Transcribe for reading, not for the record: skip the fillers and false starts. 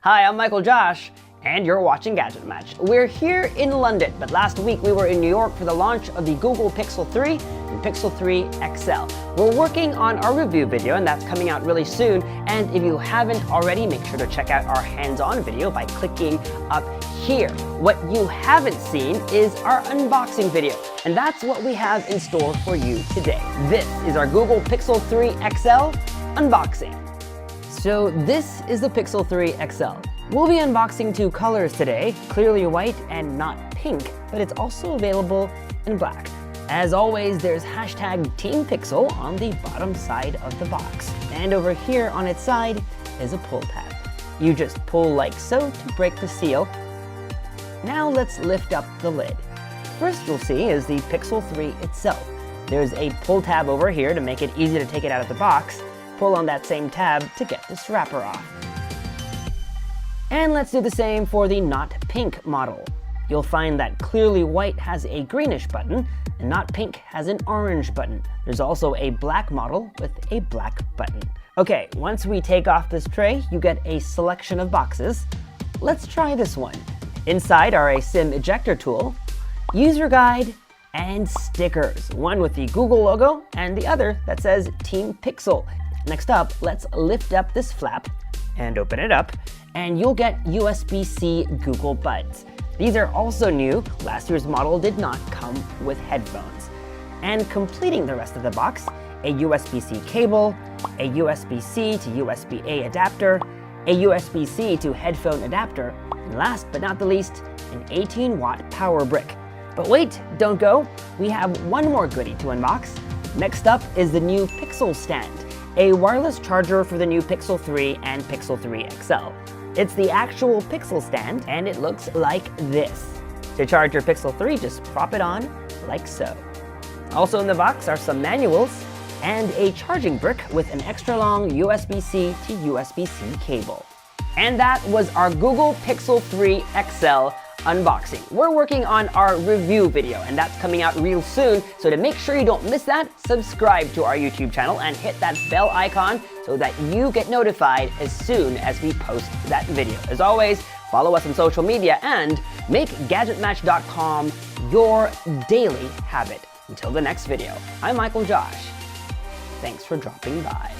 Hi, I'm Michael Josh, and you're watching GadgetMatch. We're here in London, but last week we were in New York for the launch of the Google Pixel 3 and Pixel 3 XL. We're working on our review video, and that's coming out really soon. And if you haven't already, make sure to check out our hands-on video by clicking up here. What you haven't seen is our unboxing video, and that's what we have in store for you today. This is our Google Pixel 3 XL unboxing. So this is the Pixel 3 XL. We'll be unboxing two colors today, clearly white and not pink, but it's also available in black. As always, there's hashtag Team Pixel on the bottom side of the box. And over here on its side is a pull tab. You just pull like so to break the seal. Now let's lift up the lid. First you'll see is the Pixel 3 itself. There's a pull tab over here to make it easy to take it out of the box. Pull on that same tab to get this wrapper off. And let's do the same for the not pink model. You'll find that clearly white has a greenish button and not pink has an orange button. There's also a black model with a black button. Okay, once we take off this tray, you get a selection of boxes. Let's try this one. Inside are a SIM ejector tool, user guide, and stickers. One with the Google logo and the other that says Team Pixel. Next up, let's lift up this flap and open it up, and you'll get USB-C Google Buds. These are also new. Last year's model did not come with headphones. And completing the rest of the box, a USB-C cable, a USB-C to USB-A adapter, a USB-C to headphone adapter, and last but not the least, an 18-watt power brick. But wait, don't go. We have one more goodie to unbox. Next up is the new Pixel stand, a wireless charger for the new Pixel 3 and Pixel 3 XL. It's the actual Pixel stand, and it looks like this. To charge your Pixel 3, just prop it on like so. Also in the box are some manuals and a charging brick with an extra long USB-C to USB-C cable. And that was our Google Pixel 3 XL unboxing. We're working on our review video, and that's coming out real soon. So to make sure you don't miss that, subscribe to our YouTube channel and hit that bell icon so that you get notified as soon as we post that video. As always, follow us on social media and make GadgetMatch.com your daily habit. Until the next video, I'm Michael Josh. Thanks for dropping by.